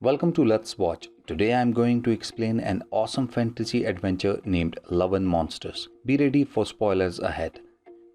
Welcome to Let's Watch. Today I am going to explain an awesome fantasy adventure named Love and Monsters. Be ready for spoilers ahead.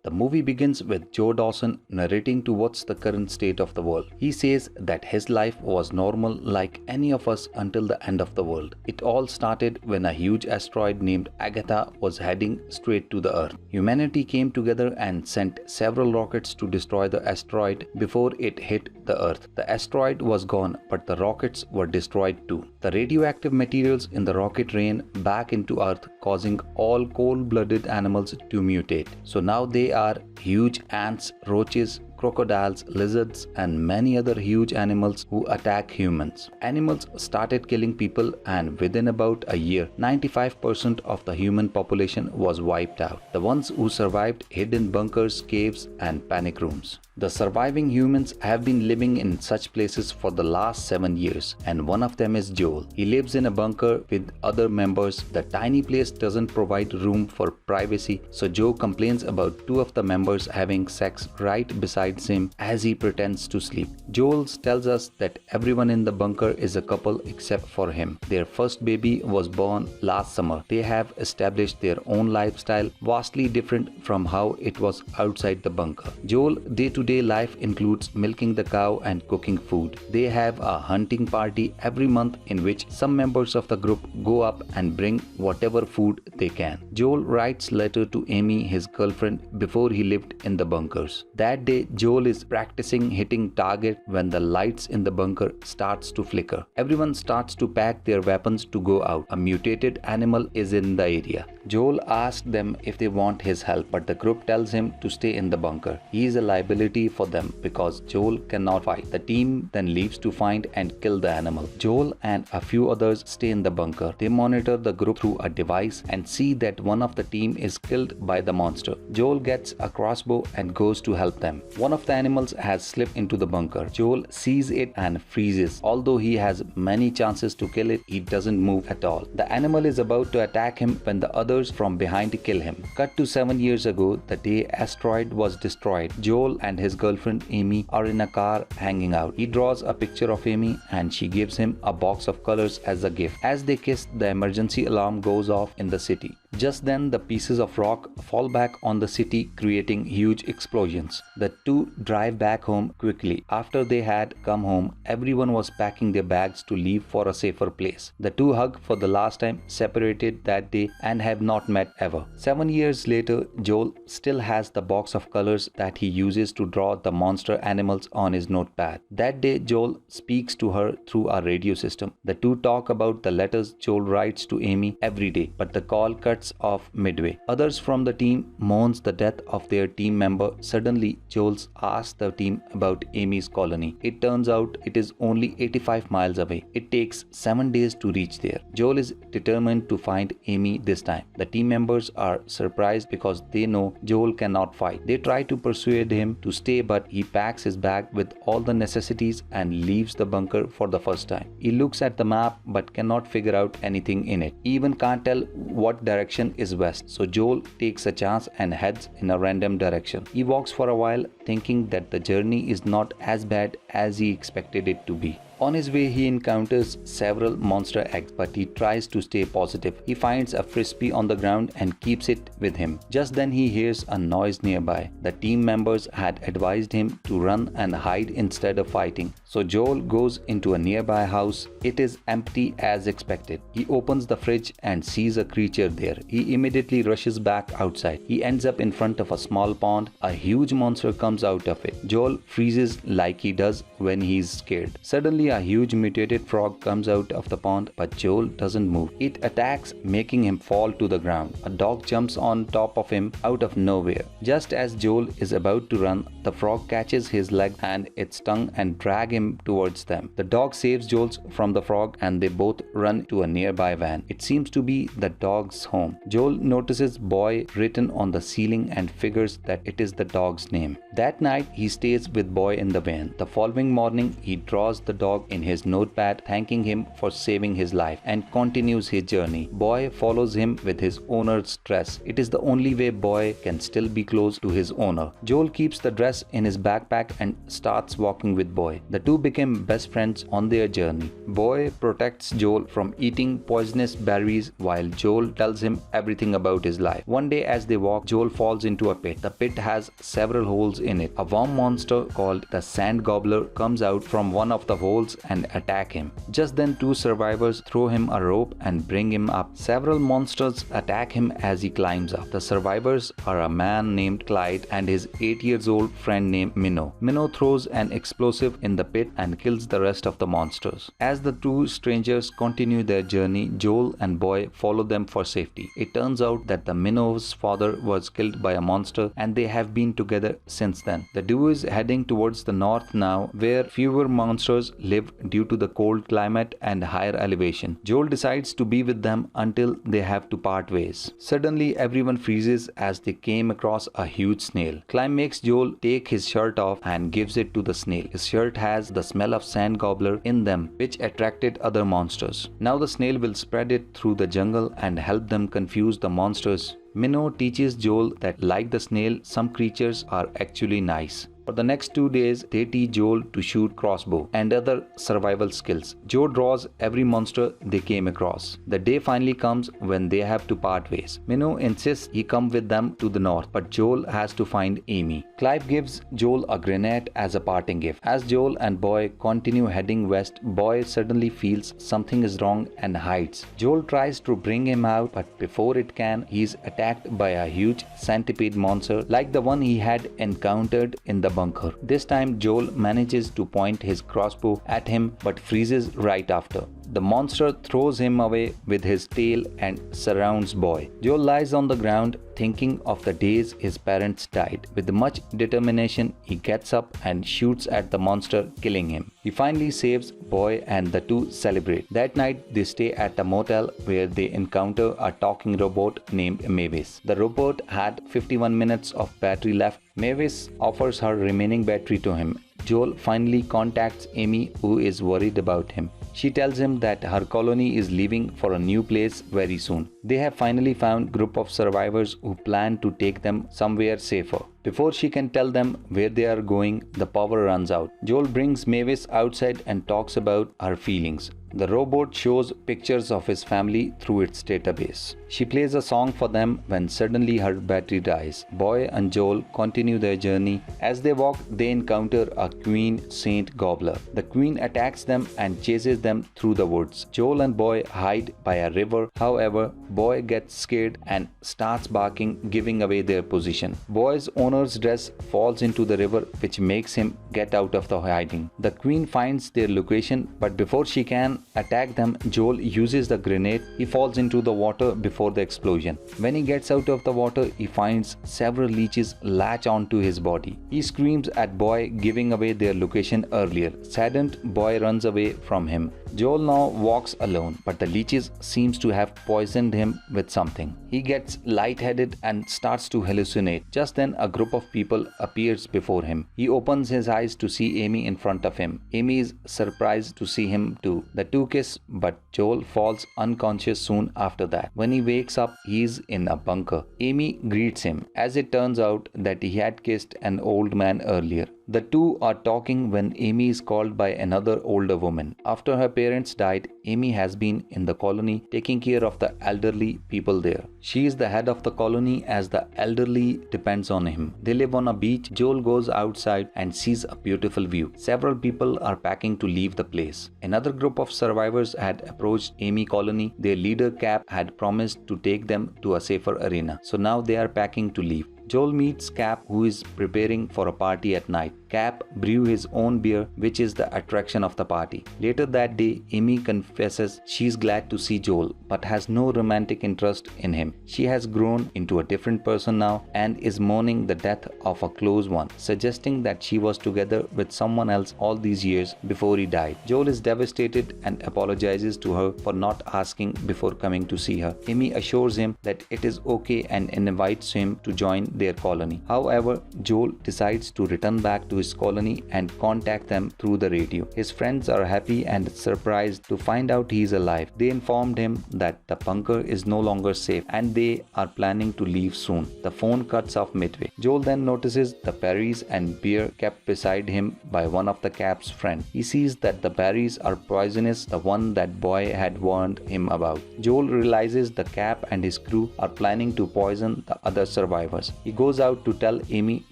The movie begins with Joe Dawson narrating to what's the current state of the world. He says that his life was normal like any of us until the end of the world. It all started when a huge asteroid named Agatha was heading straight to the Earth. Humanity came together and sent several rockets to destroy the asteroid before it hit the Earth. The asteroid was gone, but the rockets were destroyed too. The radioactive materials in the rocket rain back into Earth, causing all cold-blooded animals to mutate. So now they are huge ants, roaches, crocodiles, lizards, and many other huge animals who attack humans. Animals started killing people, and within about a year, 95% of the human population was wiped out. The ones who survived hid in bunkers, caves, and panic rooms. The surviving humans have been living in such places for the last 7 years, and one of them is Joel. He lives in a bunker with other members. The tiny place doesn't provide room for privacy, so Joe complains about two of the members having sex right beside him as he pretends to sleep. Joel tells us that everyone in the bunker is a couple except for him. Their first baby was born last summer. They have established their own lifestyle, vastly different from how it was outside the bunker. Joel's day-to-day life includes milking the cow and cooking food. They have a hunting party every month in which some members of the group go up and bring whatever food they can. Joel writes letter to Amy, his girlfriend, before he lived in the bunkers. That day, Joel is practicing hitting target when the lights in the bunker starts to flicker. Everyone starts to pack their weapons to go out. A mutated animal is in the area. Joel asks them if they want his help, but the group tells him to stay in the bunker. He is a liability for them because Joel cannot fight. The team then leaves to find and kill the animal. Joel and a few others stay in the bunker. They monitor the group through a device and see that one of the team is killed by the monster. Joel gets a crossbow and goes to help them. One of the animals has slipped into the bunker. Joel sees it and freezes. Although he has many chances to kill it, he doesn't move at all. The animal is about to attack him when the others from behind kill him. Cut to 7 years ago, the day asteroid was destroyed. Joel and his girlfriend Amy are in a car hanging out. He draws a picture of Amy and she gives him a box of colors as a gift. As they kiss, the emergency alarm goes off in the city. Just then, the pieces of rock fall back on the city, creating huge explosions. The two drive back home quickly. After they had come home, everyone was packing their bags to leave for a safer place. The two hug for the last time, separated that day, and have not met ever. 7 years later, Joel still has the box of colors that he uses to draw the monster animals on his notepad. That day, Joel speaks to her through a radio system. The two talk about the letters Joel writes to Amy every day, but the call cuts off midway. Others from the team mourns the death of their team member. Suddenly, Joel asks the team about Amy's colony. It turns out it is only 85 miles away. It takes 7 days to reach there. Joel is determined to find Amy this time. The team members are surprised because they know Joel cannot fight. They try to persuade him to stay, but he packs his bag with all the necessities and leaves the bunker for the first time. He looks at the map but cannot figure out anything in it. He even can't tell what direction is west, so Joel takes a chance and heads in a random direction. He walks for a while, thinking that the journey is not as bad as he expected it to be. On his way, he encounters several monster eggs, but he tries to stay positive. He finds a frisbee on the ground and keeps it with him. Just then, he hears a noise nearby. The team members had advised him to run and hide instead of fighting. So Joel goes into a nearby house. It is empty as expected. He opens the fridge and sees a creature there. He immediately rushes back outside. He ends up in front of a small pond. A huge monster comes out of it. Joel freezes like he does when he's scared. Suddenly, a huge mutated frog comes out of the pond, but Joel doesn't move. It attacks, making him fall to the ground. A dog jumps on top of him out of nowhere. Just as Joel is about to run, the frog catches his leg and its tongue and drags him towards them. The dog saves Joel from the frog and they both run to a nearby van. It seems to be the dog's home. Joel notices "boy" written on the ceiling and figures that it is the dog's name. That night, he stays with Boy in the van. The following morning, he draws the dog log in his notepad thanking him for saving his life and continues his journey. Boy follows him with his owner's dress. It is the only way Boy can still be close to his owner. Joel keeps the dress in his backpack and starts walking with Boy. The two became best friends on their journey. Boy protects Joel from eating poisonous berries while Joel tells him everything about his life. One day as they walk, Joel falls into a pit. The pit has several holes in it. A worm monster called the Sand Gobbler comes out from one of the holes and attack him. Just then two survivors throw him a rope and bring him up. Several monsters attack him as he climbs up. The survivors are a man named Clyde and his 8-year-old friend named Minnow. Minnow throws an explosive in the pit and kills the rest of the monsters. As the two strangers continue their journey, Joel and Boy follow them for safety. It turns out that the Minnow's father was killed by a monster and they have been together since then. The duo is heading towards the north now, where fewer monsters live due to the cold climate and higher elevation. Joel decides to be with them until they have to part ways. Suddenly everyone freezes as they came across a huge snail. Clyde makes Joel take his shirt off and gives it to the snail. His shirt has the smell of Sand Gobbler in them, which attracted other monsters. Now the snail will spread it through the jungle and help them confuse the monsters. Minnow teaches Joel that, like the snail, some creatures are actually nice. For the next 2 days, they teach Joel to shoot crossbow and other survival skills. Joe draws every monster they came across. The day finally comes when they have to part ways. Minnow insists he come with them to the north, but Joel has to find Amy. Clive gives Joel a grenade as a parting gift. As Joel and Boy continue heading west, Boy suddenly feels something is wrong and hides. Joel tries to bring him out, but before it can, he is attacked by a huge centipede monster like the one he had encountered in the bunker. This time Joel manages to point his crossbow at him but freezes right after. The monster throws him away with his tail and surrounds Boy. Joel lies on the ground thinking of the days his parents died. With much determination, he gets up and shoots at the monster, killing him. He finally saves Boy and the two celebrate. That night, they stay at a motel where they encounter a talking robot named Mavis. The robot had 51 minutes of battery left. Mavis offers her remaining battery to him. Joel finally contacts Amy, who is worried about him. She tells him that her colony is leaving for a new place very soon. They have finally found a group of survivors who plan to take them somewhere safer. Before she can tell them where they are going, the power runs out. Joel brings Mavis outside and talks about her feelings. The robot shows pictures of his family through its database. She plays a song for them when suddenly her battery dies. Boy and Joel continue their journey. As they walk, they encounter a queen Saint Gobbler. The queen attacks them and chases them through the woods. Joel and Boy hide by a river. However, Boy gets scared and starts barking, giving away their position. Boy's owner's dress falls into the river, which makes him get out of the hiding. The queen finds their location, but before she can attack them, Joel uses the grenade. He falls into the water before the explosion. When he gets out of the water, he finds several leeches latch onto his body. He screams at Boy, giving away their location earlier. Saddened, Boy runs away from him. Joel now walks alone, but the leeches seems to have poisoned him with something. He gets lightheaded and starts to hallucinate. Just then, a group of people appears before him. He opens his eyes to see Amy in front of him. Amy is surprised to see him too. The two kiss, but Joel falls unconscious soon after that. When he wakes up, he is in a bunker. Amy greets him, as it turns out that he had kissed an old man earlier. The two are talking when Amy is called by another older woman. After her parents died, Amy has been in the colony taking care of the elderly people there. She is the head of the colony as the elderly depends on him. They live on a beach. Joel goes outside and sees a beautiful view. Several people are packing to leave the place. Another group of survivors had approached Amy colony. Their leader Cap had promised to take them to a safer arena. So now they are packing to leave. Joel meets Cap, who is preparing for a party at night. Cap brew his own beer, which is the attraction of the party. Later that day, Amy confesses she's glad to see Joel, but has no romantic interest in him. She has grown into a different person now and is mourning the death of a close one, suggesting that she was together with someone else all these years before he died. Joel is devastated and apologizes to her for not asking before coming to see her. Amy assures him that it is okay and invites him to join their colony. However, Joel decides to return back to his colony and contact them through the radio. His friends are happy and surprised to find out he is alive. They informed him that the bunker is no longer safe and they are planning to leave soon. The phone cuts off midway. Joel then notices the berries and beer kept beside him by one of the Cap's friends. He sees that the berries are poisonous, the one that boy had warned him about. Joel realizes the Cap and his crew are planning to poison the other survivors. He goes out to tell Amy,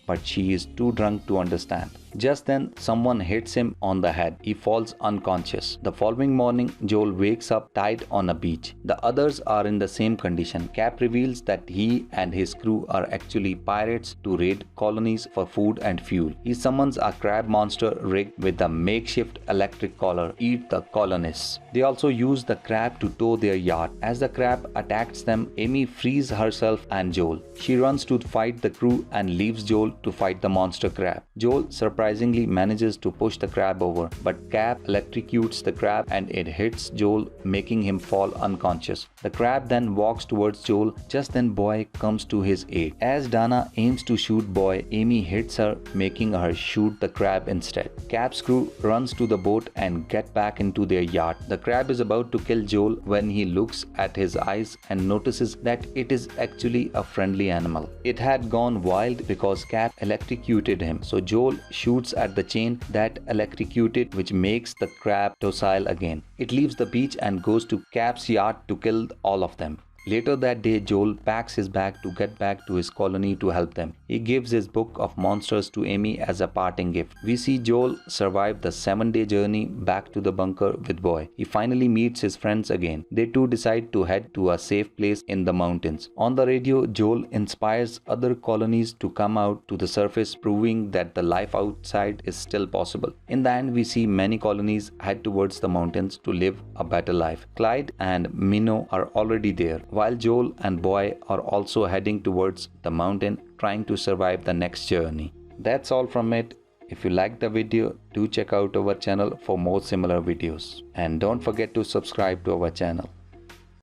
but she is too drunk to understand. Just then, someone hits him on the head. He falls unconscious. The following morning, Joel wakes up tied on a beach. The others are in the same condition. Cap reveals that he and his crew are actually pirates to raid colonies for food and fuel. He summons a crab monster rigged with a makeshift electric collar, eat the colonists. They also use the crab to tow their yacht. As the crab attacks them, Amy frees herself and Joel. She runs to fight the crew and leaves Joel to fight the monster crab. Joel surprisingly manages to push the crab over, but Cap electrocutes the crab and it hits Joel, making him fall unconscious. The crab then walks towards Joel. Just then Boy comes to his aid. As Dana aims to shoot Boy, Amy hits her, making her shoot the crab instead. Cap's crew runs to the boat and get back into their yacht. The crab is about to kill Joel when he looks at his eyes and notices that it is actually a friendly animal. It had gone wild because Cap electrocuted him, so Joel shoots at the chain that electrocuted, which makes the crab docile again. It leaves the beach and goes to Cap's yacht to kill all of them. Later that day, Joel packs his bag to get back to his colony to help them. He gives his book of monsters to Amy as a parting gift. We see Joel survive the 7-day journey back to the bunker with Boy. He finally meets his friends again. They too decide to head to a safe place in the mountains. On the radio, Joel inspires other colonies to come out to the surface, proving that the life outside is still possible. In the end, we see many colonies head towards the mountains to live a better life. Clyde and Minnow are already there, while Joel and Boy are also heading towards the mountain, trying to survive the next journey. That's all from it. If you liked the video, do check out our channel for more similar videos. And don't forget to subscribe to our channel.